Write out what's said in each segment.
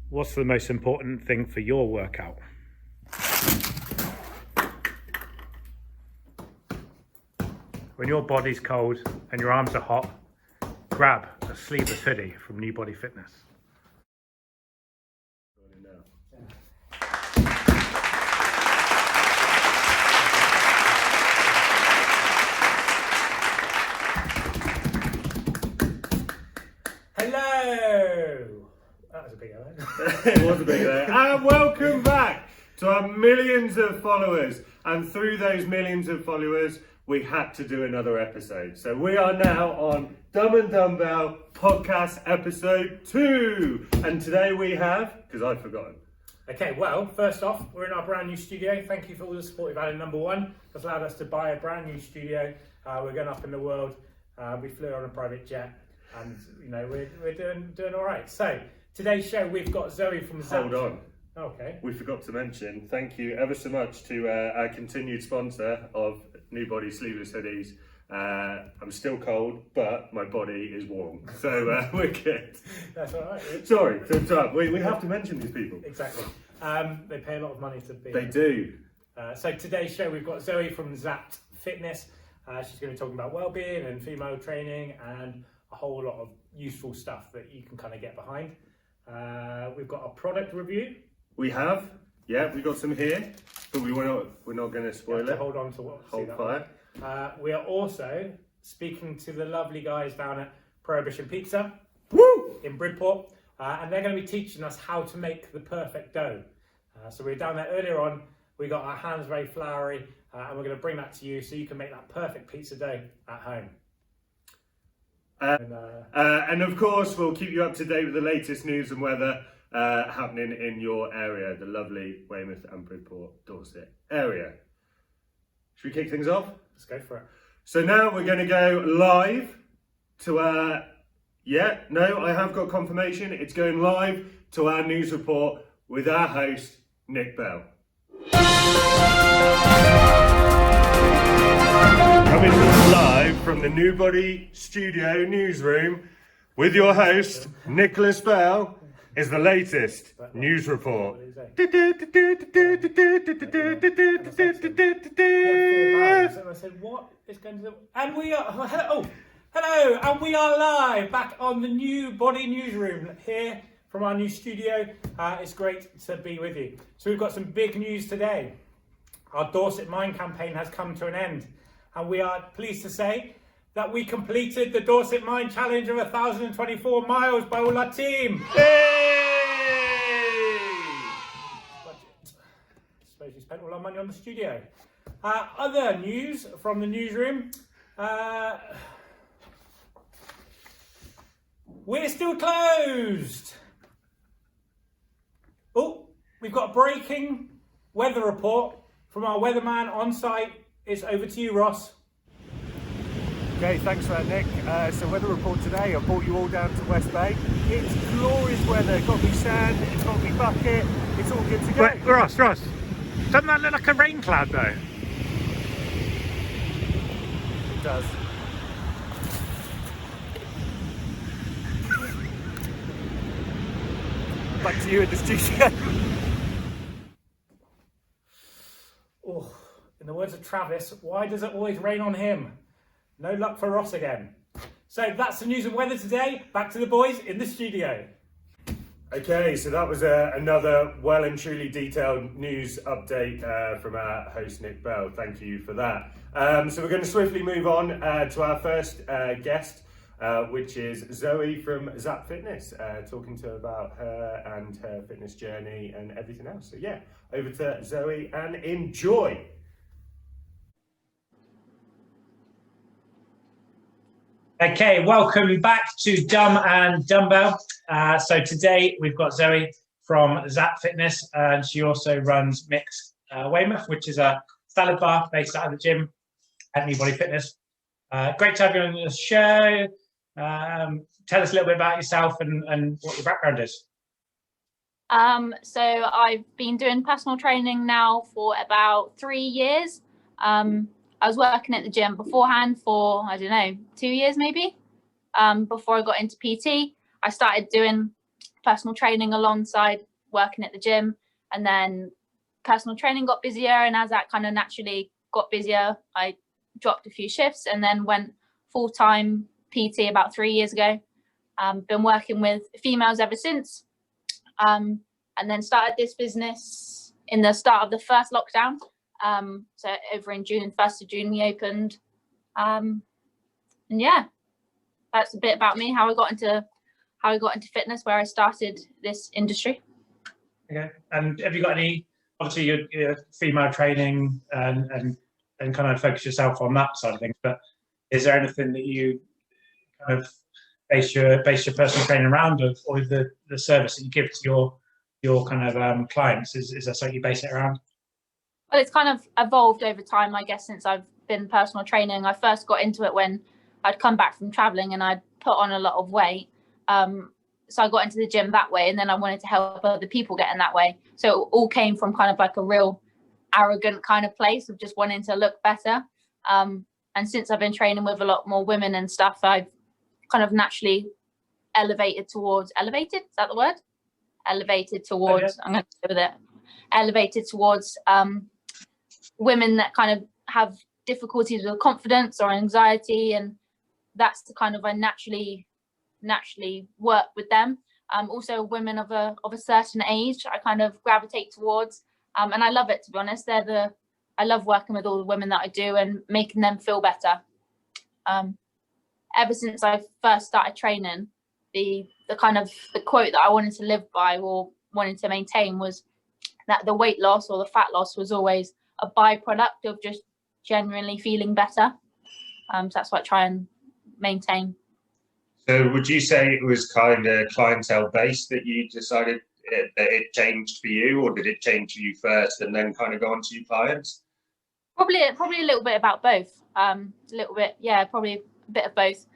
What's the most important thing for your workout? When your body's cold and your arms are hot, grab a sleeveless hoodie from New Body Fitness. Hello! That was a big hello. It was a big hello. And welcome back to our millions of followers. And through those millions of followers, we had to do another episode. So we are now on Dumb and Dumbbell podcast episode 2. And today we have, because I've forgotten. Okay, well, first off, we're in our brand new studio. Thank you for all the support you've had in number 1. That's allowed us to buy a brand new studio. We're going up in the world. We flew on a private jet. And, you know, we're doing all right. So, today's show, we've got Zoe from ZAPT. Hold on. Okay. We forgot to mention, thank you ever so much to our continued sponsor of New Body Sleeveless Hoodies. I'm still cold, but my body is warm. So, we're good. That's all right. Sorry to interrupt. We have to mention these people. Exactly. They pay a lot of money to be They do. So, today's show, we've got Zoe from ZAPT Fitness. She's going to be talking about wellbeing and female training and a whole lot of useful stuff that you can kind of get behind. We've got a product review. We have, yeah, we got some here, but we're not going to spoil it. Hold on to what. Hold fire. We are also speaking to the lovely guys down at Prohibition Pizza. Woo! In Bridport, and they're going to be teaching us how to make the perfect dough. So we were down there earlier on. We got our hands very floury, and we're going to bring that to you so you can make that perfect pizza dough at home. And of course, we'll keep you up to date with the latest news and weather happening in your area, the lovely Weymouth and Bridport, Dorset area. Should we kick things off? Let's go for it. So now we're going to go live to our... Yeah, no, I have got confirmation. It's going live to our news report with our host, Nick Bell. Coming live from the New Body Studio newsroom with your host, Nicholas Bell, is the latest news report. I said, what is going to... And we are... Hello, and we are live back on the New Body newsroom here from our new studio. It's great to be with you. So we've got some big news today. Our Dorset Mine campaign has come to an end, and we are pleased to say that we completed the Dorset Mine Challenge of 1,024 miles by all our team. Hey! Budget. I suppose we spent all our money on the studio. Other news from the newsroom. We're still closed. Oh, we've got a breaking weather report from our weatherman on site. It's over to you, Ross. Okay, thanks for that, Nick. So weather report today, I brought you all down to West Bay. It's glorious weather. It's got to be sand, it's got to be bucket, it's all good to go. Wait, Ross, doesn't that look like a rain cloud though? It does. Back to you in the studio. Oh, in the words of Travis, why does it always rain on him? No luck for Ross again. So that's the news and weather today. Back to the boys in the studio. Okay, so that was another well and truly detailed news update from our host Nick Bell. Thank you for that. So we're going to swiftly move on to our first guest, which is Zoe from ZAPT Fitness, talking to her about her and her fitness journey and everything else. So yeah, over to Zoe and enjoy. Okay, welcome back to Dumb and Dumbbell. So today we've got Zoe from ZAPT Fitness, and she also runs Mix Weymouth, which is a salad bar based out of the gym at New Body Fitness. Great to have you on the show. Tell us a little bit about yourself and what your background is. So I've been doing personal training now for about 3 years. I was working at the gym beforehand for, I don't know, 2 years maybe. Before I got into PT, I started doing personal training alongside working at the gym, and then personal training got busier, and as that kind of naturally got busier, I dropped a few shifts and then went full-time PT about 3 years ago. Been working with females ever since, and then started this business in the start of the first lockdown. So over in June, 1st of June, we opened. And yeah, that's a bit about me, how I got into fitness, where I started this industry. Okay. And have you got any, obviously your female training and kind of focus yourself on that side of things, but is there anything that you kind of base your personal training around, or the service that you give to your kind of clients? Is that something you base it around? Well, it's kind of evolved over time, I guess, since I've been personal training. I first got into it when I'd come back from traveling and I'd put on a lot of weight. So I got into the gym that way, and then I wanted to help other people get in that way. So it all came from kind of like a real arrogant kind of place of just wanting to look better. And since I've been training with a lot more women and stuff, I've kind of naturally elevated towards, is that the word? Elevated towards, I'm going to go with it. Elevated towards women that kind of have difficulties with confidence or anxiety, and that's the kind of, I naturally work with them. Also women of a certain age, I kind of gravitate towards, and I love it, to be honest. I love working with all the women that I do and making them feel better. Ever since I first started training, the kind of the quote that I wanted to live by or wanted to maintain was that the weight loss or the fat loss was always a byproduct of just genuinely feeling better. So that's what I try and maintain. So would you say it was kind of clientele based that you decided that it changed for you, or did it change for you first and then kind of go on to your clients? Probably a little bit about both. Probably a bit of both.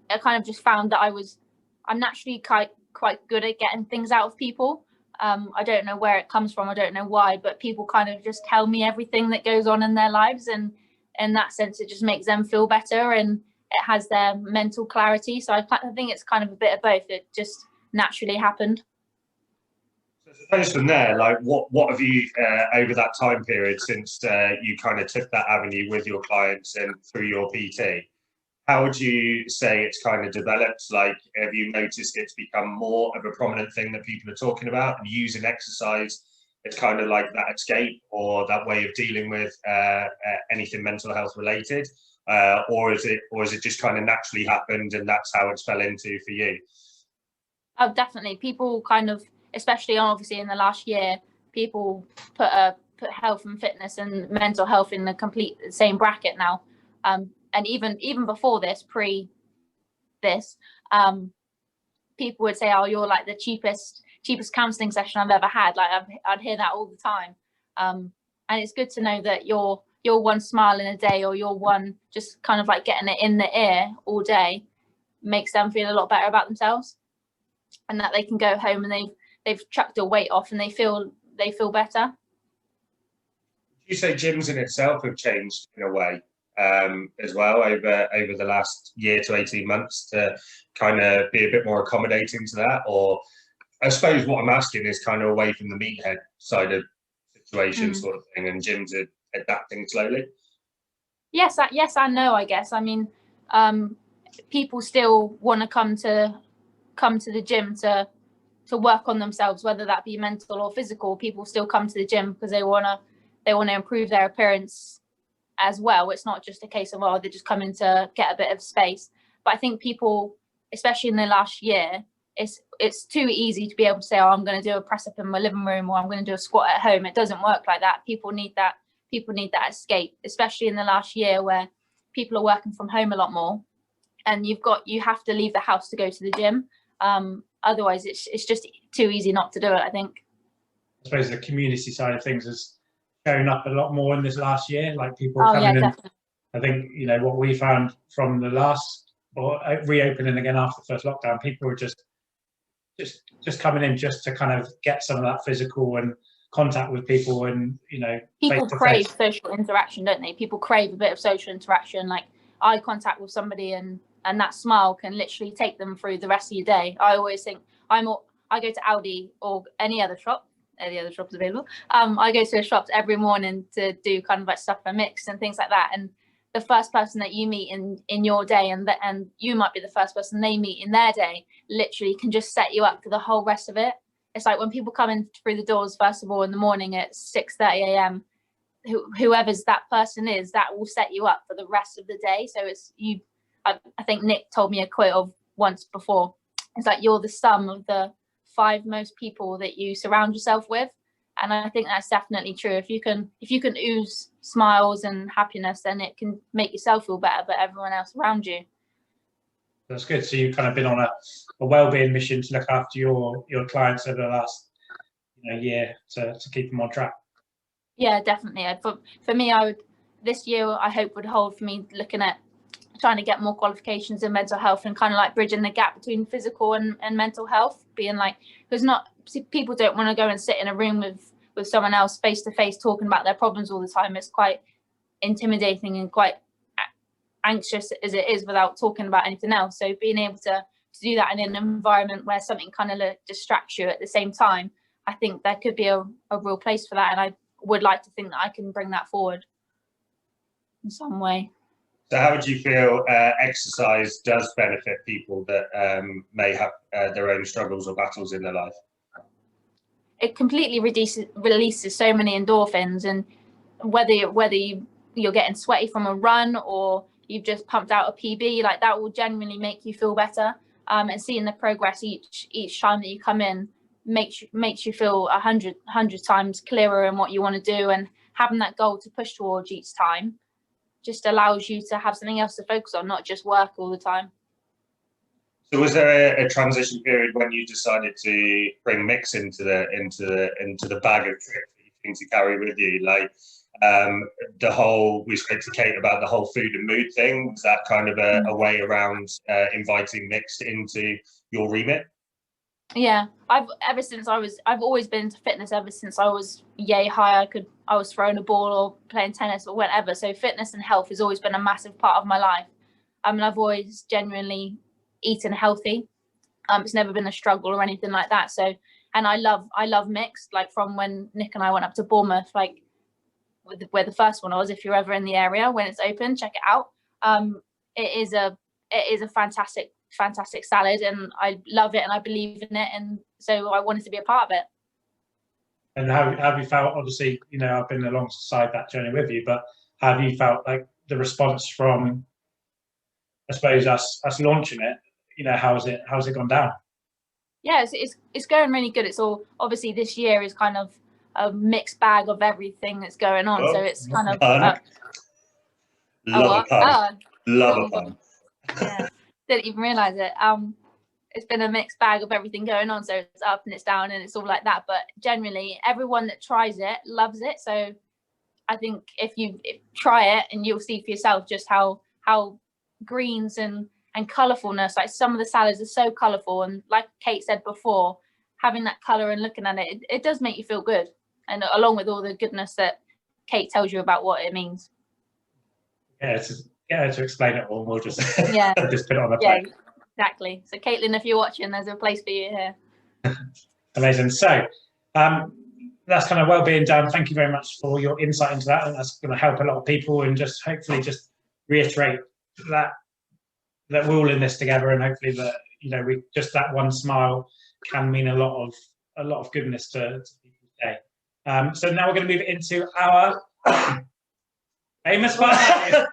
I kind of just found that I'm naturally quite good at getting things out of people. I don't know where it comes from, I don't know why, but people kind of just tell me everything that goes on in their lives, and in that sense it just makes them feel better and it has their mental clarity. So I think it's kind of a bit of both. It just naturally happened. So I suppose from there, like what have you over that time period since you kind of took that avenue with your clients and through your PT, how would you say it's kind of developed? Like, have you noticed it's become more of a prominent thing that people are talking about and using exercise? It's kind of like that escape or that way of dealing with anything mental health related, or is it just kind of naturally happened and that's how it's fell into for you? Oh, definitely. People kind of, especially obviously in the last year, people put health and fitness and mental health in the complete same bracket now. And even before this, people would say, "Oh, you're like the cheapest counselling session I've ever had." Like I'd hear that all the time. And it's good to know that you're one smile in a day, or you're one just kind of like getting it in the ear all day, makes them feel a lot better about themselves, and that they can go home and they've chucked a weight off and they feel better. Would you say gyms in itself have changed in a way as well over the last year to 18 months to kind of be a bit more accommodating to that? Or I suppose what I'm asking is kind of away from the meathead side of situation sort of thing, and gyms are adapting slowly. Yes and no, I guess. I mean, people still want to come to the gym to work on themselves, whether that be mental or physical. People still come to the gym because they want to improve their appearance as well. It's not just a case of, they're just coming to get a bit of space. But I think people, especially in the last year, it's too easy to be able to say, I'm going to do a press up in my living room, or I'm going to do a squat at home. It doesn't work like that. People need that escape, especially in the last year where people are working from home a lot more, and you have to leave the house to go to the gym. Otherwise it's just too easy not to do it, I think. I suppose the community side of things has shown up a lot more in this last year, like people coming in. Definitely. I think, what we found from the last, or reopening again after the first lockdown, people were just just coming in just to kind of get some of that physical and contact with people, and people crave social interaction, don't they? People crave a bit of social interaction, like eye contact with somebody, and that smile can literally take them through the rest of your day. I always think I go to Aldi or any other shops available. I go to shops every morning to do kind of like stuff for mix and things like that, and the first person that you meet in your day, and you might be the first person they meet in their day, literally can just set you up for the whole rest of it. It's like when people come in through the doors, first of all, in the morning at 6:30 a.m., whoever's that person is, that will set you up for the rest of the day. So it's you. I think Nick told me a quote of once before. It's like you're the sum of the 5 most people that you surround yourself with, and I think that's definitely true. If you can ooze smiles and happiness, then it can make yourself feel better, but everyone else around you. That's good. So you've kind of been on a wellbeing mission to look after your clients over the last year to keep them on track. Yeah, definitely. For me, this year I hope would hold for me looking at trying to get more qualifications in mental health, and kind of like bridging the gap between physical and mental health, being like, because people don't want to go and sit in a room with someone else face to face talking about their problems all the time. It's quite intimidating and quite anxious as it is without talking about anything else. So being able to do that in an environment where something kind of distracts you at the same time, I think there could be a real place for that, and I would like to think that I can bring that forward in some way. So how would you feel exercise does benefit people that may have their own struggles or battles in their life? It completely releases so many endorphins, and whether you're getting sweaty from a run or you've just pumped out a PB, like that will genuinely make you feel better. And seeing the progress each time that you come in makes you feel 100 times clearer in what you want to do, and having that goal to push towards each time just allows you to have something else to focus on, not just work all the time. So was there a transition period when you decided to bring mix into the bag of tricks that you think to carry with you? Like we spoke to Kate about the whole food and mood thing. Was that kind of a way around inviting mix into your remit? Yeah, I've always been into fitness ever since I was yay high. I was throwing a ball or playing tennis or whatever. So fitness and health has always been a massive part of my life. And I've always genuinely eaten healthy. It's never been a struggle or anything like that. So, and I love mixed, like from when Nick and I went up to Bournemouth, like where the first one was. If you're ever in the area when it's open, check it out. It is a fantastic salad, and I love it and I believe in it, and so I wanted to be a part of it. And how have you felt? Obviously, I've been alongside that journey with you, but have you felt like the response from, I suppose, us launching it? How's it gone down? Yeah, it's going really good. It's all, obviously this year is kind of a mixed bag of everything that's going on. So it's kind of love a pun. Yeah, didn't even realize it. It's been a mixed bag of everything going on. So it's up and it's down and it's all like that. But generally, everyone that tries it loves it. So I think if try it, and you'll see for yourself just how greens and colourfulness, like some of the salads are so colourful, and like Kate said before, having that colour and looking at it does make you feel good, and along with all the goodness that Kate tells you about what it means. To explain it all, we'll just just put it on the plate. Exactly. So Caitlin, if you're watching, there's a place for you here. Amazing. So that's kind of well-being done. Thank you very much for your insight into that, and that's going to help a lot of people, and just hopefully just reiterate that we're all in this together, and hopefully that we just that one smile can mean a lot of goodness to people's day. So now we're going to move into our famous five.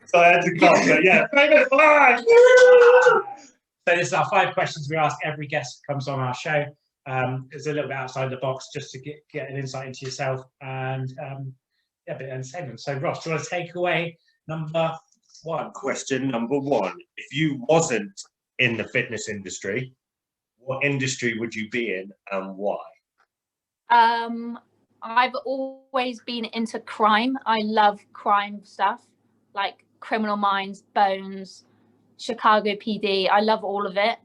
So I had to clap, but yeah, famous five. So this is our 5 questions we ask every guest who comes on our show. It's a little bit outside the box, just to get an insight into yourself and a bit entertainment. So Ross, do you want to take away number 1? Question number 1: if you wasn't in the fitness industry, what industry would you be in, and why? I've always been into crime. I love crime stuff, like Criminal Minds, Bones, Chicago PD. I love all of it.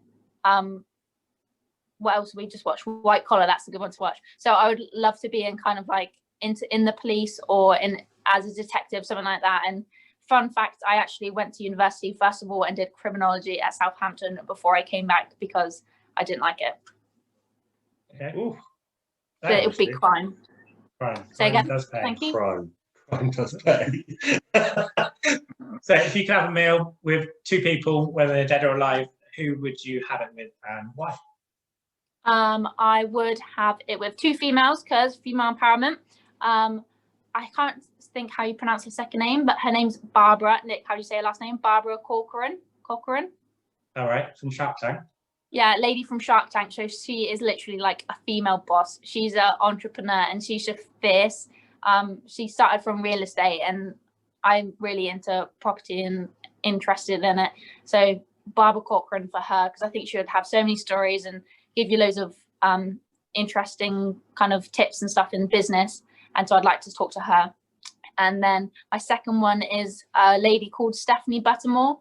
what else we just watched? White Collar, that's a good one to watch. So I would love to be in kind of like in the police or in as a detective, something like that. And fun fact, I actually went to university first of all and did criminology at Southampton before I came back because I didn't like it. Okay. Ooh, But it would be crime. Crime. Say again. Does pay. Thank you. crime does pay. So if you could have a meal with two people, whether they're dead or alive, who would you have it with and why? I would have it with two females because female empowerment. I can't think how you pronounce her second name, but her name's Barbara. Nick, how do you say her last name? Barbara Corcoran. All right, from Shark Tank. Yeah, lady from Shark Tank. So she is literally like a female boss. She's an entrepreneur and she's just fierce. She started from real estate and I'm really into property and interested in it. So Barbara Corcoran for her, because I think she would have so many stories and give you loads of interesting kind of tips and stuff in business. And so I'd like to talk to her. And then my second one is a lady called Stephanie Buttermore.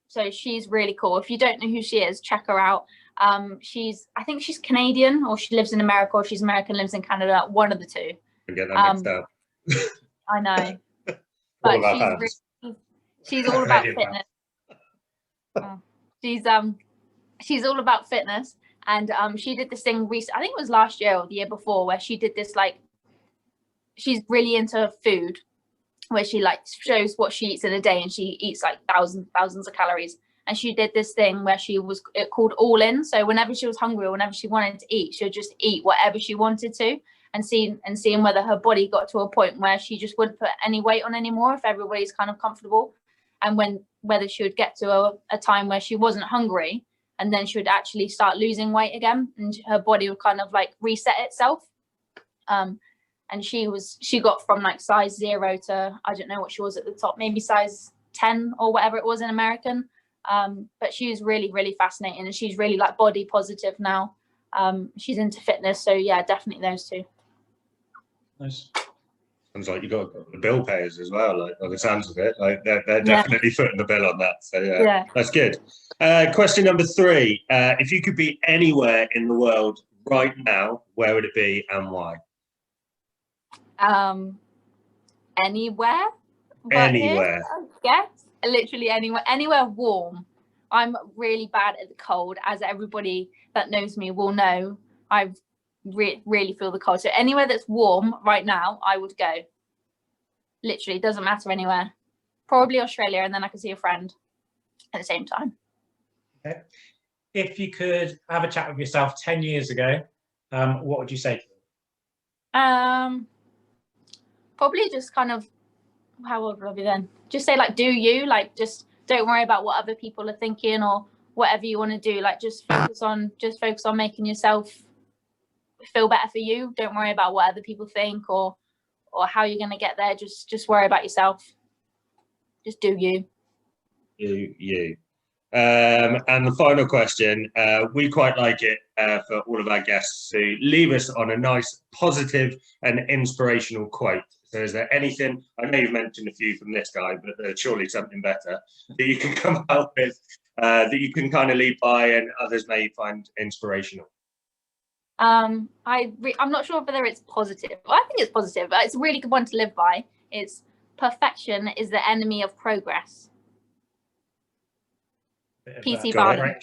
So she's really cool. If you don't know who she is, check her out. I think she's Canadian, or she lives in America, or she's American, lives in Canada, one of the two. Get that mixed up. I know. But she's all about fitness. She's all about fitness. And she did this thing recently, I think it was last year or the year before, where she did this, like, she's really into food, where she like shows what she eats in a day, and she eats like thousands of calories. And she did this thing where it called All In. So whenever she was hungry or whenever she wanted to eat, she would just eat whatever she wanted to, and seeing whether her body got to a point where she just wouldn't put any weight on anymore if everybody's kind of comfortable, and whether she would get to a time where she wasn't hungry, and then she would actually start losing weight again, and her body would kind of like reset itself. And she got from like size 0 to, I don't know what she was at the top, maybe size 10 or whatever it was in American. But she was really, really fascinating, and she's really like body positive now. She's into fitness. So yeah, definitely those two. Nice. Sounds like you got the bill payers as well, like by the sounds of it. Like they're definitely footing the bill on that. So yeah, that's good. Question number 3. If you could be anywhere in the world right now, where would it be and why? Anywhere. Anywhere. Yes, literally anywhere warm. I'm really bad at the cold, as everybody that knows me will know. I really feel the cold. So anywhere that's warm right now, I would go. Literally, doesn't matter anywhere. Probably Australia, and then I can see a friend at the same time. Okay. If you could have a chat with yourself 10 years ago, what would you say to them? Probably just kind of, how old would I be then? Just say like, do you, like, just don't worry about what other people are thinking or whatever you want to do. Like, just focus on making yourself feel better for you. Don't worry about what other people think or how you're going to get there. Just worry about yourself. Just do you. You. And the final question, we quite like it for all of our guests to leave us on a nice, positive and inspirational quote. So is there anything, I know you've mentioned a few from this guy, but there's surely something better that you can come up with, that you can kind of lead by and others may find inspirational? I'm not sure whether it's positive. Well, I think it's positive, but it's a really good one to live by. It's perfection is the enemy of progress. P.T. Barnum.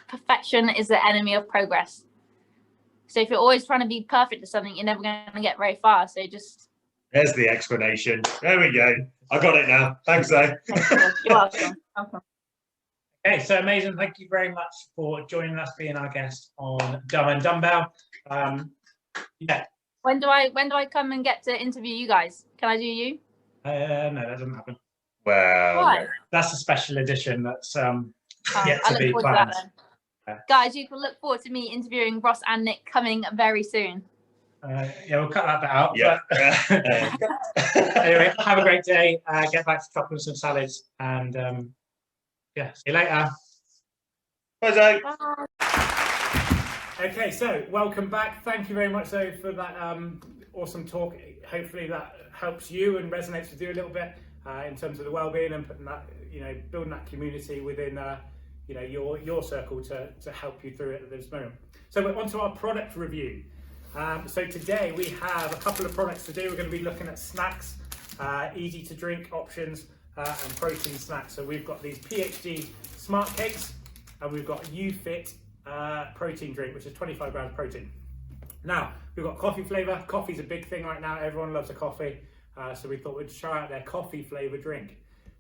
Perfection is the enemy of progress. So if you're always trying to be perfect at something, you're never going to get very far. So just... There's the explanation. There we go. I got it now. Thanks, Zoe. You're welcome. Okay, so amazing. Thank you very much for joining us, being our guest on Dumb and Dumbbell. Yeah. When do I come and get to interview you guys? Can I do you? No, that doesn't happen. Well, Why? That's a special edition that's yet I to look be forward planned. to that then. Guys, you can look forward to me interviewing Ross and Nick coming very soon. Yeah, we'll cut that bit out. Yeah. But, anyway, have a great day. Get back to chopping some salads, and yeah, see you later. Bye, Zoe. Bye. Okay, so welcome back. Thank you very much, Zoe, for that awesome talk. Hopefully that helps you and resonates with you a little bit in terms of the well-being and putting that, building that community within, you know, your circle to help you through it at this moment. So we're on to our product review. So today we have a couple of products to do. We're going to be looking at snacks, easy to drink options, and protein snacks. So we've got these PhD Smart Cakes, and we've got UFit protein drink, which is 25 grams protein. Now, we've got coffee flavour. Coffee's a big thing right now. Everyone loves a coffee. So we thought we'd try out their coffee flavour drink.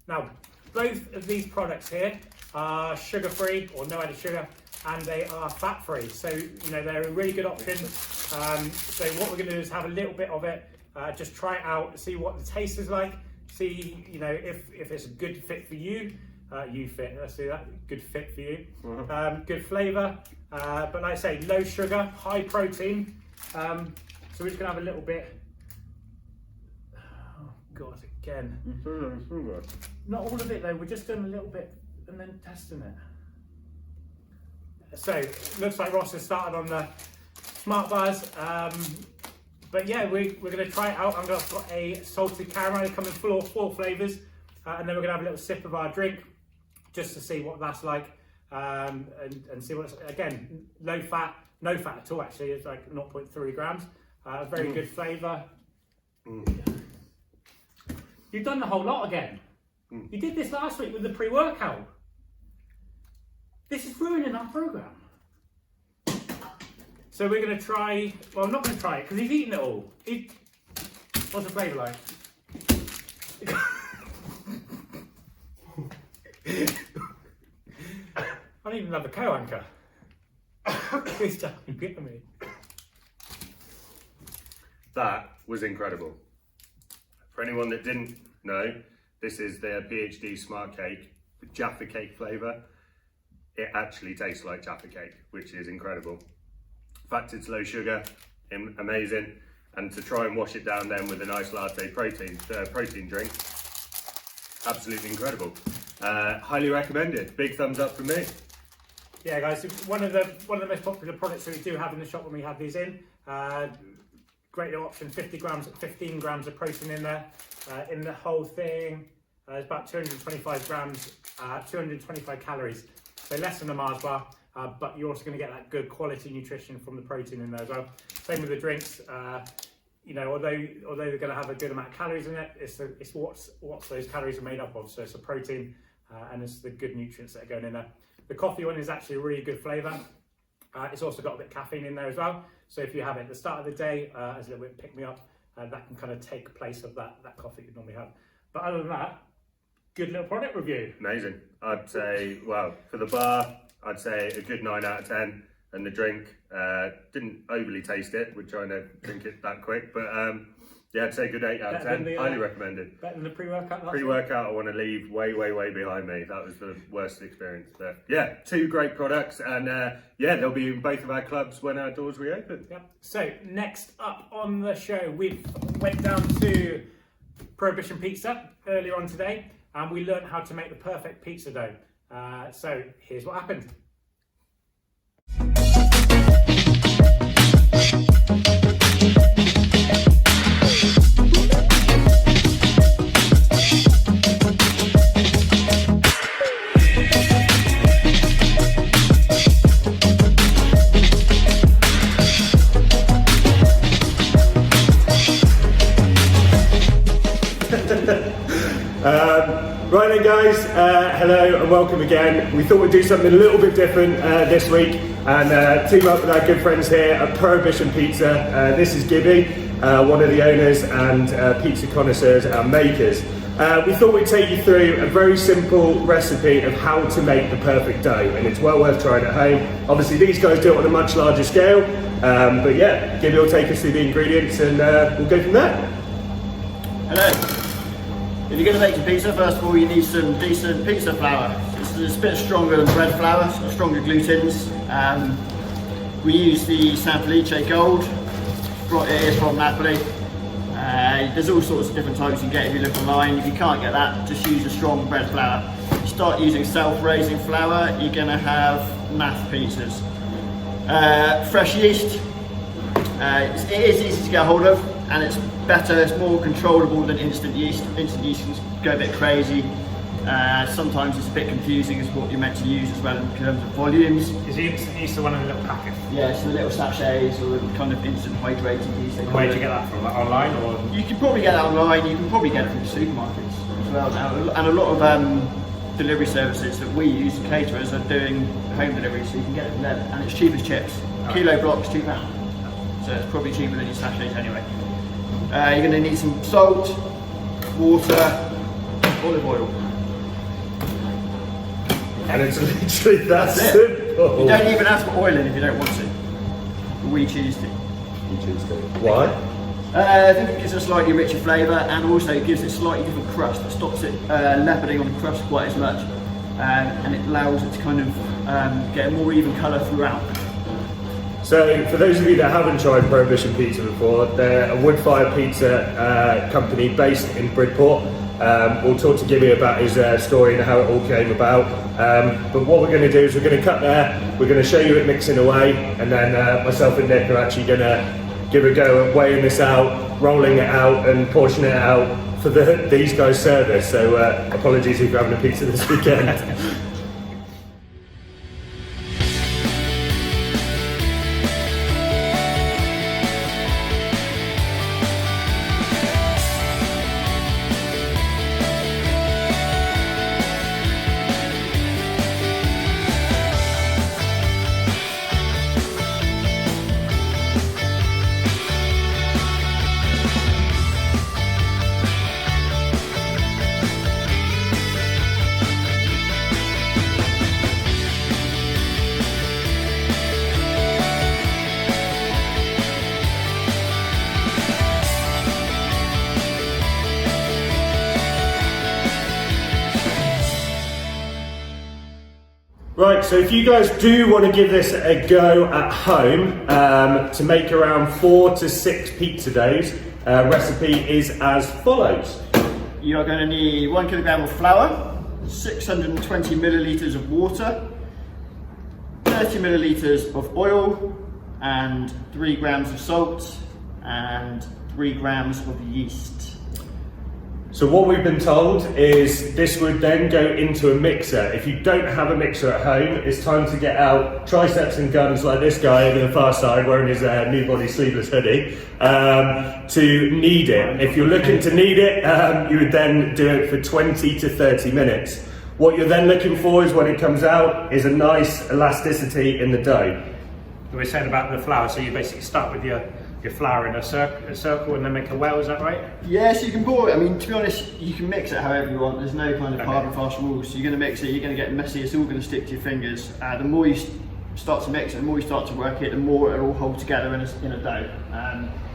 Now, both of these products here are sugar-free or no added sugar, and they are fat-free. So, you know, they're a really good option. So what we're going to do is have a little bit of it, just try it out, see what the taste is like, see, you know, if it's a good fit for you. You fit, let's see that, good fit for you. Good flavour, but like I say, low sugar, high protein. So we're just going to have a little bit. Oh God, again. Not all of it though, we're just doing a little bit and then testing it. So, looks like Ross has started on the Smart Bars. But yeah, we're going to try it out. I've got a salted caramel coming full of 4 flavours. And then we're going to have a little sip of our drink just to see what that's like. And see what it's, again, low fat, no fat at all actually. It's like 0.3 grams. Very good flavour. You've done the whole lot again. You did this last week with the pre-workout. This is ruining our programme. So we're going to try, well, I'm not going to try it because he's eaten it all. What's the flavour like? I don't even love the co-anchor. Please don't get me. That was incredible. For anyone that didn't know, this is their PhD Smart Cake with Jaffa Cake flavour. It actually tastes like Jaffa Cake, which is incredible. In fact, it's low sugar, amazing. And to try and wash it down then with a nice latte protein drink, absolutely incredible. Highly recommended. Big thumbs up from me. Yeah, guys, one of the most popular products that we do have in the shop when we have these in. Great little option, 15 grams of protein in there. In the whole thing, there's about 225 grams, 225 calories. So less than a Mars bar, but you're also going to get that good quality nutrition from the protein in there as well. Same with the drinks. You know, although they're going to have a good amount of calories in it, it's what those calories are made up of. So it's the protein and it's the good nutrients that are going in there. The coffee one is actually a really good flavour. It's also got a bit of caffeine in there as well. So if you have it at the start of the day as a little bit pick me up, that can kind of take place of that coffee you normally have. But other than that, good little product review. Amazing. I'd say, well, for the bar, I'd say a good 9 out of 10. And the drink, didn't overly taste it. We're trying to drink it that quick. But yeah, I'd say good 8 out of 10. Highly recommended. Better than the pre-workout last Pre-workout, I want to leave way behind me. That was the worst experience. But yeah, 2 great products. And yeah, they'll be in both of our clubs when our doors reopen. Yep. So next up on the show, we went down to Prohibition Pizza earlier on today. And we learned how to make the perfect pizza dough. So here's what happened. Right then guys, hello and welcome again. We thought we'd do something a little bit different this week and team up with our good friends here at Prohibition Pizza. This is Gibby, one of the owners and pizza connoisseurs and makers. We thought we'd take you through a very simple recipe of how to make the perfect dough, and it's well worth trying at home. Obviously these guys do it on a much larger scale, but yeah, Gibby will take us through the ingredients and we'll go from there. Hello. If you're going to make your pizza, first of all you need some decent pizza flour. It's a bit stronger than bread flour, it's got stronger glutens. We use the San Felice Gold, it is from Napoli. There's all sorts of different types you can get if you look online. If you can't get that, just use a strong bread flour. If you start using self-raising flour, you're going to have naff pizzas. Fresh yeast, it is easy to get a hold of, and it's better, it's more controllable than instant yeast. Instant yeast can go a bit crazy. Sometimes it's a bit confusing as what you're meant to use as well in terms of volumes. Is he used to one of the little packets? Yeah, so the little sachets or the kind of instant hydrated use. Where did you get that from? Like online or? You can probably get that online. You can probably get it from the supermarkets as well now. And a lot of delivery services that we use, caterers, are doing home delivery, so you can get it from them. And it's cheap as chips. Kilo blocks, £2. So it's probably cheaper than your sachets anyway. You're going to need some salt, water, olive oil. And it's literally that simple. You don't even have to put oil in if you don't want to. We choose to. You choose to. Why? I think it gives it a slightly richer flavour, and also it gives it a slightly different crust that stops it leoparding on the crust quite as much, and it allows it to kind of get a more even colour throughout. So, for those of you that haven't tried Prohibition Pizza before, they're a wood-fired pizza company based in Bridport. We'll talk to Gibby about his story and how it all came about. But what we're going to do is we're going to cut there, we're going to show you it mixing away, and then myself and Nick are actually going to give a go at weighing this out, rolling it out and portioning it out for these guys' service. So apologies if you're having a pizza this weekend. Right, so if you guys do want to give this a go at home, to make around 4 to 6 pizza doughs, recipe is as follows. You are going to need 1 kilogram of flour, 620 millilitres of water, 30 millilitres of oil, and 3 grams of salt, and 3 grams of yeast. So what we've been told is this would then go into a mixer. If you don't have a mixer at home, it's time to get out triceps and guns like this guy over the far side wearing his new body sleeveless hoodie to knead it. If you're looking to knead it, you would then do it for 20 to 30 minutes. What you're then looking for is when it comes out is a nice elasticity in the dough. We were saying about the flour, so you basically start with your flour in a circle and then make a well, is that right? Yeah, so you can pour it. I mean, to be honest, you can mix it however you want. There's no kind of hard and fast rules. So you're going to mix it, you're going to get messy, it's all going to stick to your fingers. The more you start to mix it, the more you start to work it, the more it'll all hold together in a dough.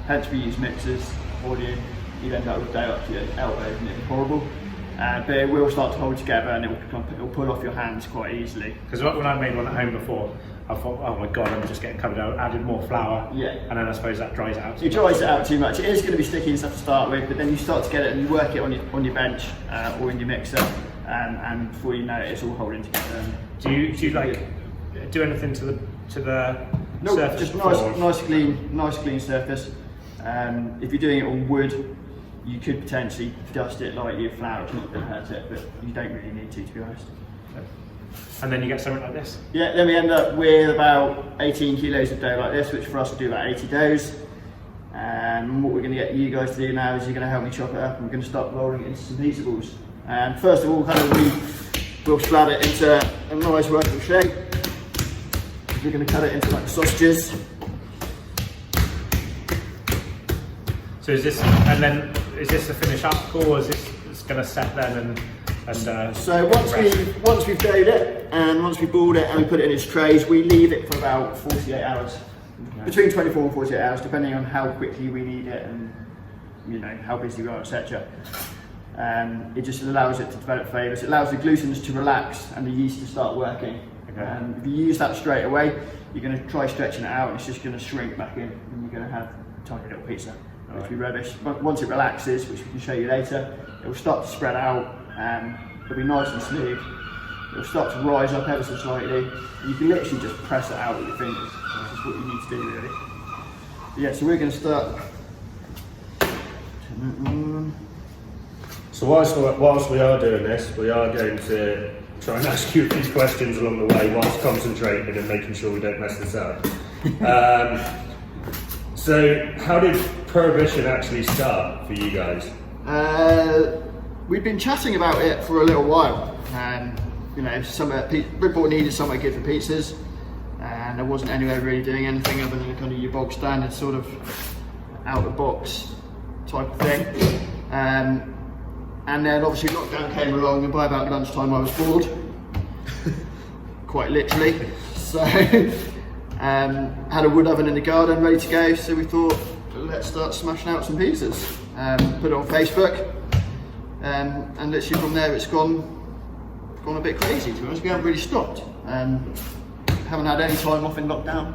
Hence we use mixers, volume, you'd end up with dough up to your elbows and it'll be horrible. But it will start to hold together and it'll pull off your hands quite easily. Because when I made one at home before, I thought, oh my god, I'm just getting covered out. Added more flour, yeah, and then I suppose that dries it out. It dries it out too much. It is going to be sticky and stuff to start with, but then you start to get it and you work it on your bench or in your mixer, and before you know it, it's all holding together. Do you like do anything to the surface? Just nice clean surface. If you're doing it on wood, you could potentially dust it like your flour. It's not going to hurt it, but you don't really need to be honest. And then you get something like this? Yeah, then we end up with about 18 kilos of dough like this, which for us will do about 80 doughs. And what we're going to get you guys to do now is you're going to help me chop it up and we're going to start rolling it into some pizza balls. And first of all, we'll splat it into a nice workable shape. We're going to cut it into like sausages. So is this the finished article, or is this going to set then So once we've doughed it and once we've balled it and we put it in its trays, we leave it for about 48 hours. Okay. Between 24 and 48 hours, depending on how quickly we need it and how busy we are, etc. It just allows it to develop flavours. It allows the gluten's to relax and the yeast to start working. Okay. If you use that straight away, you're going to try stretching it out and it's just going to shrink back in and you're going to have a tiny little pizza, which will be rubbish. But once it relaxes, which we can show you later, it will start to spread out. It'll be nice and smooth. It'll start to rise up ever so slightly. You can literally just press it out with your fingers. This is what you need to do, really. But yeah, so we're going to start. So whilst we are doing this, we are going to try and ask you a few questions along the way whilst concentrating and making sure we don't mess this up. So how did Prohibition actually start for you guys? We've been chatting about it for a little while. You know, Bridport needed somewhere good for pizzas, and there wasn't anywhere really doing anything other than kind of your bog standard sort of out of the box type of thing. And then obviously lockdown came along, and by about lunchtime I was bored, quite literally. So had a wood oven in the garden ready to go, so we thought, let's start smashing out some pizzas. Put it on Facebook, and literally from there it's gone a bit crazy, to be honest. We haven't really stopped. Haven't had any time off in lockdown.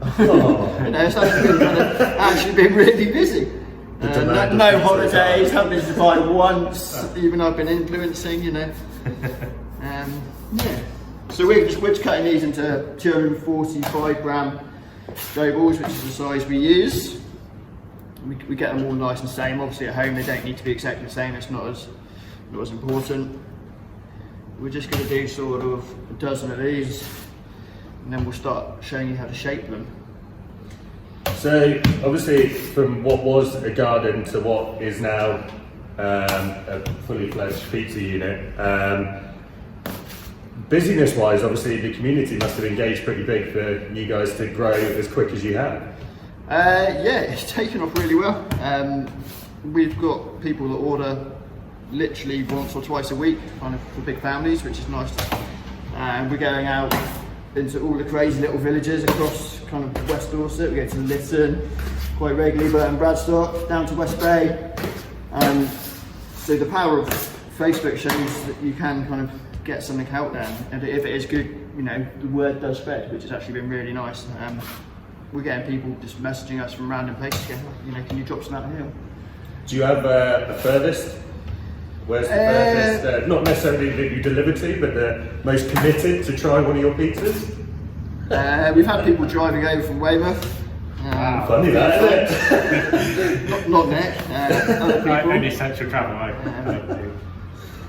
Oh. You know, it's actually been really busy. No holidays, haven't been to Dubai once, even though I've been influencing, you know. Yeah. So we're just cutting these into 245 gram dough balls, which is the size we use. We get them all nice and same. Obviously at home they don't need to be exactly the same, it's not as important. We're just going to do sort of a dozen of these, and then we'll start showing you how to shape them. So obviously from what was a garden to what is now a fully fledged pizza unit, busyness wise, obviously the community must have engaged pretty big for you guys to grow as quick as you have. Yeah, it's taken off really well. We've got people that order literally once or twice a week, kind of for big families, which is nice. And we're going out into all the crazy little villages across kind of West Dorset. We go to Lytton quite regularly, Burton Bradstock, down to West Bay. So the power of Facebook shows that you can kind of get something out there, and if it is good, you know, the word does spread, which has actually been really nice. We're getting people just messaging us from random places, going, you know, can you drop some out of here? Do you have the furthest? Where's the furthest, not necessarily that you deliver to, but the most committed to try one of your pizzas? We've had people driving over from Weymouth. Funny that, isn't it? Not Nick, other people. Only essential travel,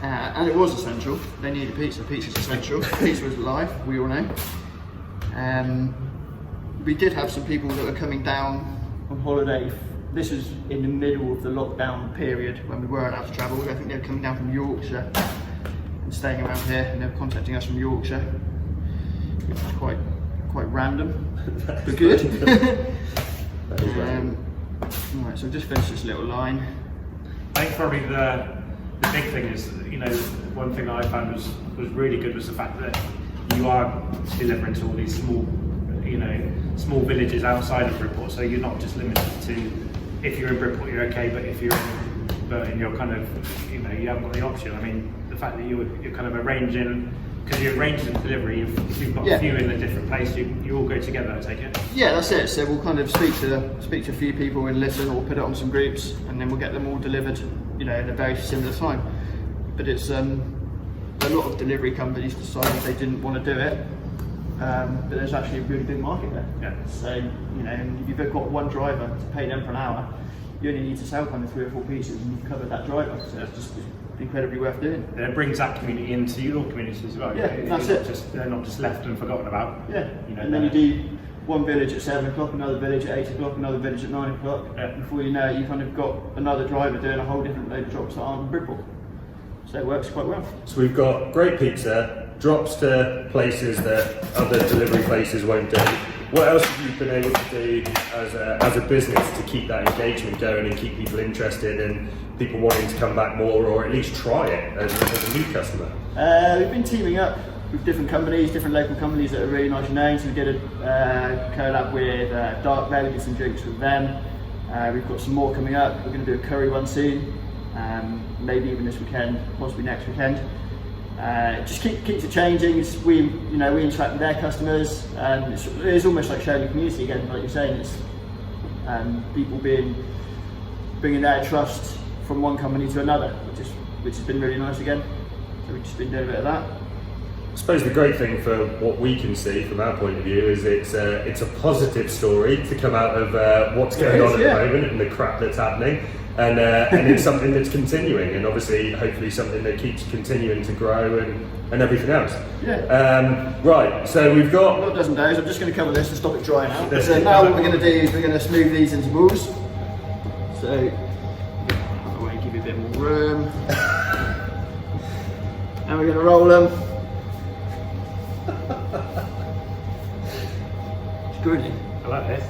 and it was essential. They needed pizza. Pizza's essential. Pizza was life, we all know. We did have some people that were coming down on holiday. This was in the middle of the lockdown period when we weren't allowed to travel. I think they were coming down from Yorkshire and staying around here, and they were contacting us from Yorkshire, which was quite random, but good. Right, so just finish this little line. I think probably the big thing is, you know, one thing that I found was really good was the fact that you are delivering to all these small, you know, small villages outside of Bridport. So you're not just limited to, if you're in Bridport you're okay, but if you're in Burton you're kind of, you know, you haven't got the option. I mean, the fact that you're kind of arranging, because you're arranging the delivery, if you've got a few in a different place, you all go together, I take it? Yeah, that's it. So we'll kind of speak to a few people and listen, or put it on some groups, and then we'll get them all delivered, you know, at a very similar time. But it's a lot of delivery companies decided they didn't want to do it, but there's actually a really big market there. Yeah. So, you know, if you've got one driver to pay them for an hour, you only need to sell kind of 3 or 4 pieces and you've covered that driver. So it's just incredibly worth doing. And it brings that community into your community as well. Yeah, that's it. They're not just left and forgotten about. Yeah, you know, and then you do one village at 7 o'clock, another village at 8 o'clock, another village at 9 o'clock. Yeah. Before you know it, you've kind of got another driver doing a whole different load of drops that aren't in Bridport. So it works quite well. So we've got great pizza, drops to places that other delivery places won't do. What else have you been able to do as a business to keep that engagement going and keep people interested and people wanting to come back more, or at least try it as a new customer? We've been teaming up with different companies, different local companies that are really nice names. So we did a collab with Dark Red, we did some drinks with them. We've got some more coming up. We're going to do a curry one soon, maybe even this weekend, possibly next weekend. Just keeps it changing. We interact with their customers, and it's almost like sharing the community again, like you're saying. It's people bringing their trust from one company to another, which has been really nice again. So we've just been doing a bit of that. I suppose the great thing for what we can see from our point of view is it's a positive story to come out of what's going on at the moment and the crap that's happening, and it's something that's continuing, and obviously hopefully something that keeps continuing to grow and everything else. Right, so we've got a dozen days. I'm just going to cover this and stop it drying out. So now what we're going to do is we're going to smooth these into balls. So I want to give you a bit more room. And we're going to roll them. It's good. I like this.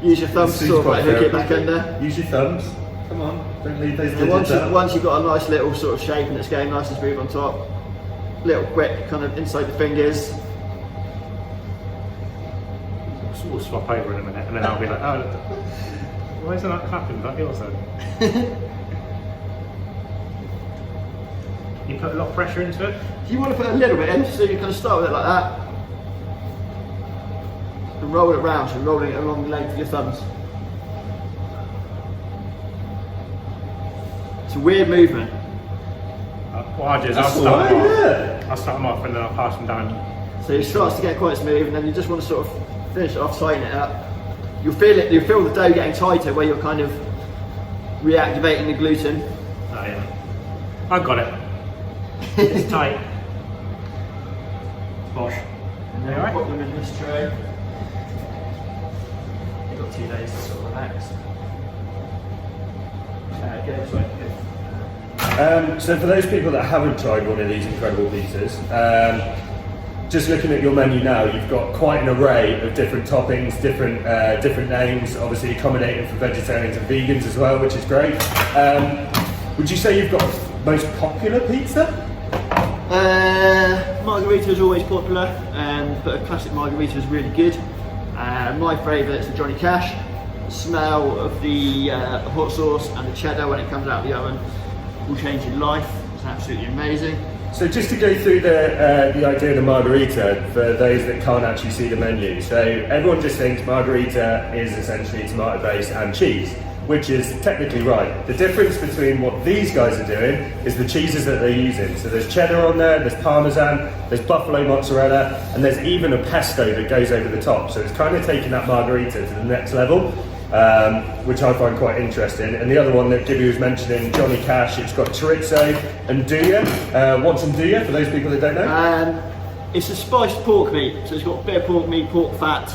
Use your thumbs to sort of like hook it back under. Use your thumbs. Come on, don't leave those digits out. Once you've got a nice little sort of shape and it's going nice and smooth on top, little quick kind of inside the fingers. We'll swap over in a minute, and then I'll be like, oh, why isn't that clapping like yours then? You put a lot of pressure into it? You want to put a little bit in, so you kind of start with it like that. And roll it round, so rolling it along the length of your thumbs. It's a weird movement. What I do is I'll start them off and then I'll pass them down. So it starts to get quite smooth, and then you just want to sort of finish it off, tighten it up. You'll feel it. You feel the dough getting tighter, where you're kind of reactivating the gluten. Oh yeah, I've got it. It's tight. Bosh. And then we'll put them in this tray. You've got 2 days to sort of relax. Okay, this way. So for those people that haven't tried one of these incredible pizzas, just looking at your menu now, you've got quite an array of different toppings, different names, obviously accommodating for vegetarians and vegans as well, which is great. Would you say you've got most popular pizza? Margarita is always popular, but a classic margarita is really good. My favourite is the Johnny Cash. The smell of the hot sauce and the cheddar when it comes out of the oven will change your life. It's absolutely amazing. So just to go through the idea of the margarita for those that can't actually see the menu. So everyone just thinks margarita is essentially tomato base and cheese, which is technically right. The difference between what these guys are doing is the cheeses that they're using. So there's cheddar on there, there's parmesan, there's buffalo mozzarella, and there's even a pesto that goes over the top. So it's kind of taking that margarita to the next level, which I find quite interesting. And the other one that Gibby was mentioning, Johnny Cash, it's got chorizo and duya. What's nduja for those people that don't know? It's a spiced pork meat, so it's got a bit of pork meat, pork fat,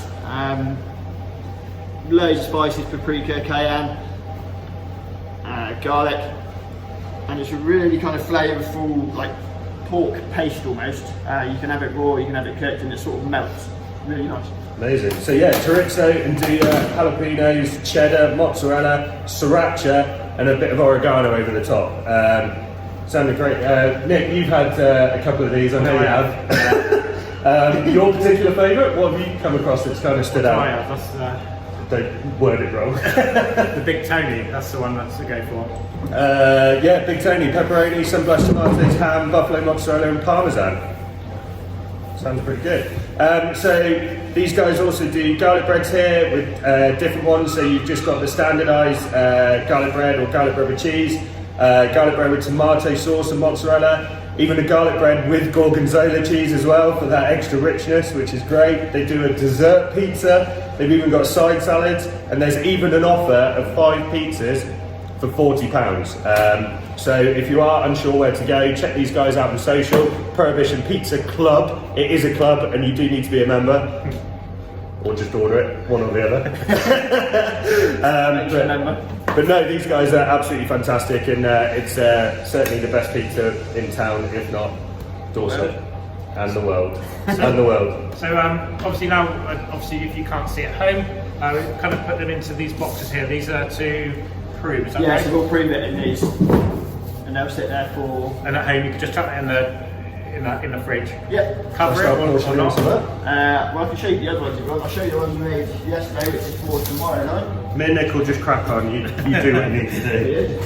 loads of spices, paprika, cayenne, garlic, and it's a really kind of flavourful, like pork paste almost. You can have it raw, you can have it cooked, and it sort of melts. Really nice. Amazing. So yeah, chorizo, nduja, jalapenos, cheddar, mozzarella, sriracha, and a bit of oregano over the top. Sounded great. Nick, you've had a couple of these, I know you have. Your particular favourite? What have you come across that's kind of stood out? Don't word it wrong. The Big Tony, that's the one that's to go for. Yeah, Big Tony, pepperoni, sunblush tomatoes, ham, buffalo mozzarella and parmesan. Sounds pretty good. So these guys also do garlic breads here with different ones. So you've just got the standardised garlic bread or garlic bread with cheese, garlic bread with tomato sauce and mozzarella, even a garlic bread with gorgonzola cheese as well for that extra richness, which is great. They do a dessert pizza. They've even got side salads, and there's even an offer of 5 pizzas for £40. So if you are unsure where to go, check these guys out on social. Prohibition Pizza Club. It is a club, and you do need to be a member, or just order it, one or the other. But no, these guys are absolutely fantastic, and it's certainly the best pizza in town, if not Dorset and the world. And the world. So obviously now, if you can't see at home, we've kind of put them into these boxes here. These are to prove, is that right? So we'll prove it in these, and they'll sit there for. And at home, you can just chuck it in the fridge. Yeah. Cover it or not. Well, I can show you the other ones if you want. I'll show you the ones we made yesterday, which is for tomorrow night. Me and Nick will just crack on. You do what you need to do.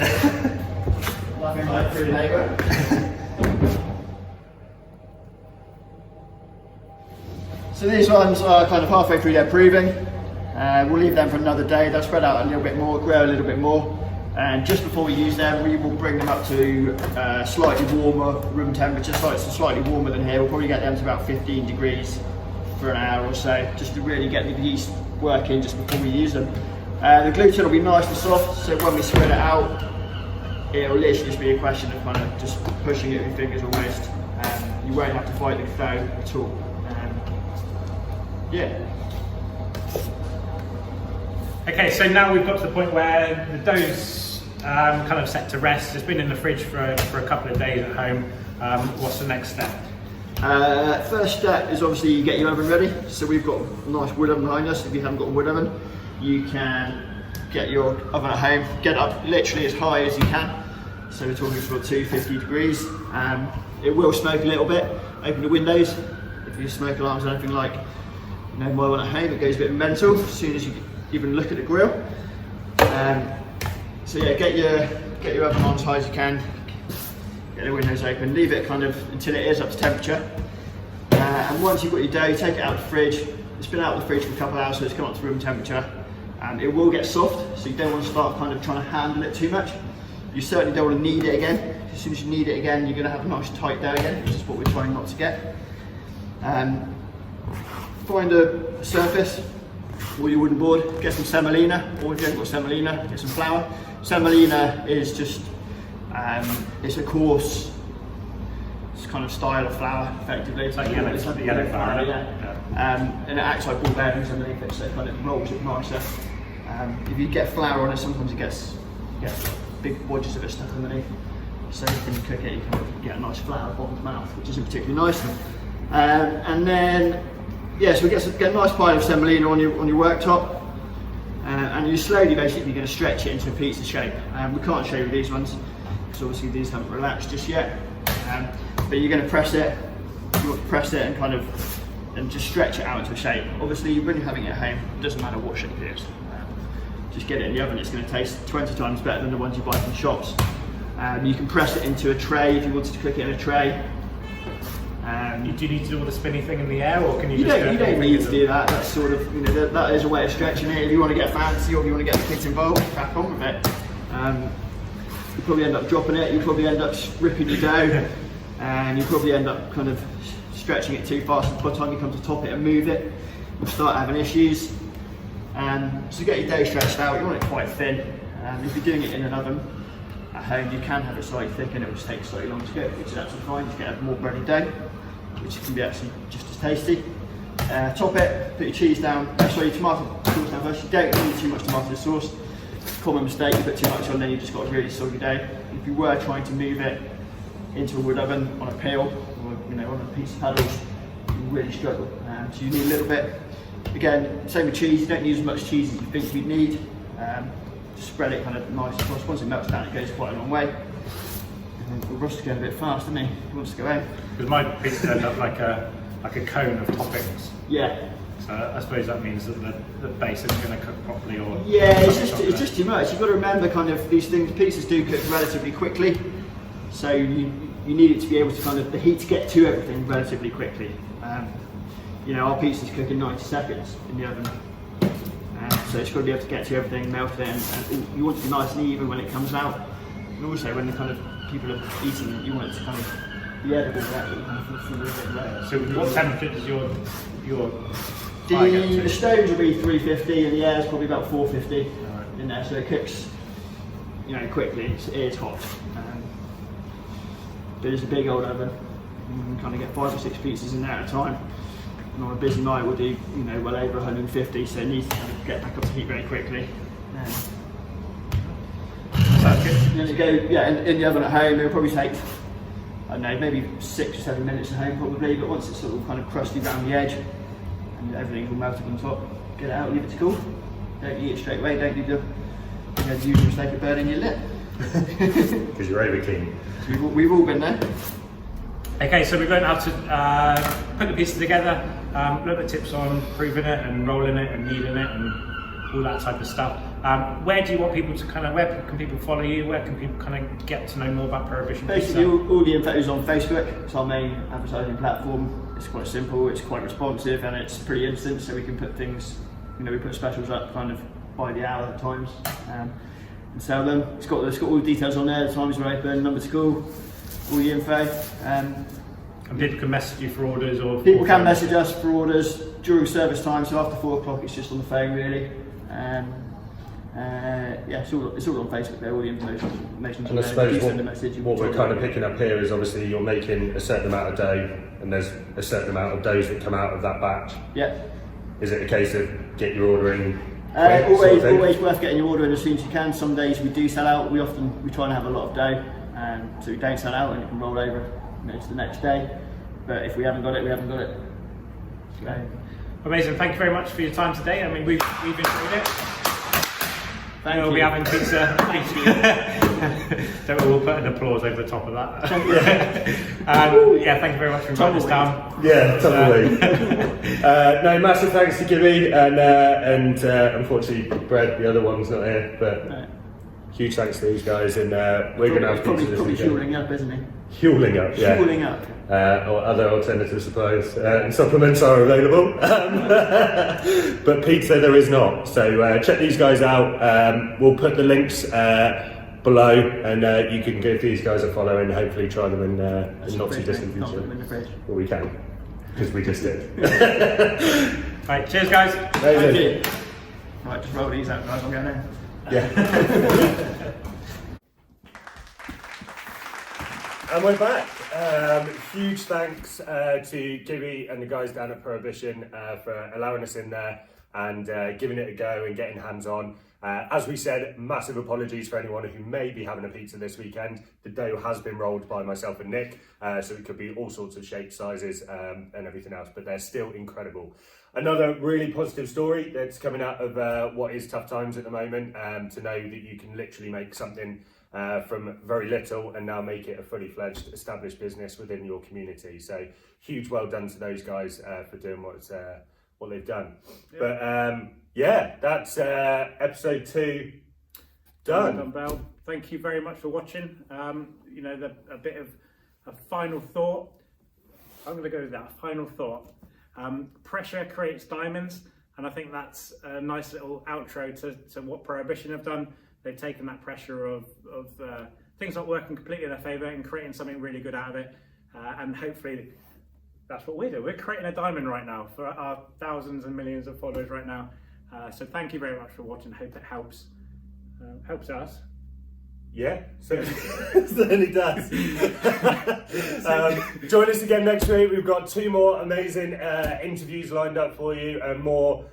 Nothing like free labour. So these ones are kind of halfway through their proving. We'll leave them for another day. They'll spread out a little bit more, grow a little bit more. And just before we use them, we will bring them up to slightly warmer room temperature, slightly warmer than here. We'll probably get them to about 15 degrees for an hour or so, just to really get the yeast working just before we use them. The gluten will be nice and soft, so when we spread it out, it'll literally just be a question of kind of just pushing it with your fingers almost. You won't have to fight the dough at all. Yeah. Okay, so now we've got to the point where the dough's kind of set to rest. It's been in the fridge for a couple of days at home. What's the next step? First step is obviously you get your oven ready. So we've got a nice wood oven behind us. If you haven't got a wood oven, you can get your oven at home, get it up literally as high as you can. So we're talking about 250 degrees. It will smoke a little bit. Open the windows. If your smoke alarms or anything like, you know, my one at home, it goes a bit mental as soon as you even look at the grill. So yeah, get your oven on as high as you can. Get the windows open. Leave it kind of until it is up to temperature. And once you've got your dough, take it out of the fridge. It's been out of the fridge for a couple of hours, so it's come up to room temperature. It will get soft, so you don't want to start kind of trying to handle it too much. You certainly don't want to knead it again. As soon as you knead it again, you're going to have a nice tight dough again, which is what we're trying not to get. Find a surface or your wooden board, get some semolina, or if you haven't got semolina, get some flour. Semolina is just, it's a coarse kind of style of flour, effectively. It's like yellow flour, yeah. And it acts like ball bearings underneath it, so it kind of rolls it nicer. If you get flour on it, sometimes you get big wedges of it stuck underneath. So when you cook it, you kind of get a nice flour bottom mouth, which isn't particularly nice. And then, yeah, so we get a nice pile of semolina on your worktop, and you slowly, basically, you're going to stretch it into a pizza shape. We can't show you these ones because obviously these haven't relaxed just yet. But you're going to press it. You want to press it and kind of just stretch it out into a shape. Obviously, when you're having it at home, it doesn't matter what shape it is. Just get it in the oven. It's going to taste 20 times better than the ones you buy from shops. You can press it into a tray if you wanted to cook it in a tray. Do you need to do all the spinny thing in the air, or can you You just don't need to do that. That's sort of, you know, that is a way of stretching it. If you want to get fancy or if you want to get the kids involved, crack on with it. You probably end up dropping it. You probably end up ripping your dough, and you probably end up kind of stretching it too fast. And by the time you come to top it and move it, you'll start having issues. So get your dough stretched out. You want it quite thin. If you're doing it in an oven at home, you can have it slightly thick, and it will just take slightly longer to cook, which is absolutely fine. You get a more bready dough, which can be actually just as tasty. Top it, put your cheese down, your tomato sauce down first. You don't need too much tomato sauce. It's a common mistake, you put too much on, then you've just got a really soggy dough. If you were trying to move it into a wood oven on a peel, or on a piece of paddles, you really struggle. So you need a little bit. Again, same with cheese, you don't use as much cheese as you think you'd need. Just spread it kind of nice across. Once it melts down, it goes quite a long way. And Ross is going a bit fast, isn't he? He wants to go home. Because my pizza end up like a cone of toppings. Yeah. So I suppose that means that the base isn't going to cook properly, or yeah, it's just too much. You've got to remember, kind of these things. Pizzas do cook relatively quickly, so you need it to be able to kind of the heat to get to everything relatively quickly. Our pizzas cook in 90 seconds in the oven. So it's got to be able to get to everything, melt it, and you want it to be nice and even when it comes out. And also when the kind of people are eating it, you want it to kind of be edible. So what temperature does your fire get to? The stones will be 350 and the air is probably about 450 in there, so it cooks quickly. It is hot. But it's a big old oven. You can kind of get 5 or 6 pizzas in there at a time. And on a busy night we'll do well over 150, so it needs to kind of get back up to heat very quickly. Sounds good. And then you go, in the oven at home, it'll probably take, I don't know, maybe 6 or 7 minutes at home probably, but once it's sort of kind of crusty around the edge and everything's all melted on top, get it out, leave it to cool. Don't eat it straight away, don't do the usual mistake of burning your lip. Because you're over clean. We've all been there. Okay, so we've learned how to put the pieces together, look at tips on proving it and rolling it and kneading it and all that type of stuff. Where do you want people to where can people follow you? Where can people kind of get to know more about Prohibition Pizza? Basically, all the info is on Facebook. It's our main advertising platform. It's quite simple, it's quite responsive, and it's pretty instant, so we can put things, we put specials up kind of by the hour at times. and sell them. It's got all the details on there, the times we're open, number to call, all the info. And people can message you for orders, or people can message us for orders during service time, so after 4 o'clock it's just on the phone really. Yeah, it's all on Facebook there, all the information's And I on suppose there. what we're kind of picking up here is obviously you're making a certain amount of dough, and there's a certain amount of doughs that come out of that batch. Yeah. Is it a case of get your order in? Always worth getting your order in as soon as you can. Some days we do sell out. We try and have a lot of dough, so we don't sell out and it can roll over to the next day. But if we haven't got it, we haven't got it. So. Amazing. Thank you very much for your time today. I mean, we've enjoyed it. We'll be having pizza. Don't we, we'll put an applause over the top of that. Yeah, thank you very much for inviting us down. Yeah, totally. No, massive thanks to Gibby and unfortunately Brad, the other one's not here, but huge thanks to these guys, and we're going to have pizza this weekend. Fueling up, isn't he? Fueling up, yeah. Fueling up. Or other alternative supplies and supplements are available, but pizza there is not. So check these guys out. We'll put the links below, and you can give these guys a follow and hopefully try them in not too distant future. Well, we can, because we just did. Right, cheers guys. Thank you. Right, just roll these out guys, I'm going in. Yeah. And we're back. Huge thanks to Gibby and the guys down at Prohibition for allowing us in there and giving it a go and getting hands on. As we said, massive apologies for anyone who may be having a pizza this weekend. The dough has been rolled by myself and Nick, so it could be all sorts of shapes, sizes and everything else, but they're still incredible. Another really positive story that's coming out of what is tough times at the moment, to know that you can literally make something from very little and now make it a fully fledged established business within your community. So huge well done to those guys for doing what they've done. Yeah. But yeah, that's episode 2 done. Dumbbell. Thank you very much for watching. You know, a bit of a final thought. I'm going to go with that final thought. Pressure creates diamonds, and I think that's a nice little outro to what Prohibition have done. They've taken that pressure of things not working completely in their favour and creating something really good out of it. And hopefully that's what we're doing. We're creating a diamond right now for our thousands and millions of followers right now. So thank you very much for watching. Hope it helps us. Yeah, certainly does. Join us again next week. We've got 2 more amazing interviews lined up for you, and more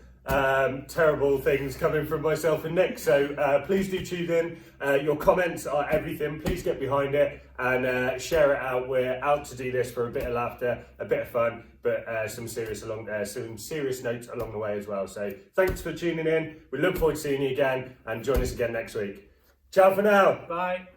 terrible things coming from myself and Nick. So please do tune in. Your comments are everything. Please get behind it and share it out. We're out to do this for a bit of laughter, a bit of fun, but some serious notes along the way as well. So thanks for tuning in. We look forward to seeing you again, and join us again next week. Ciao for now. Bye.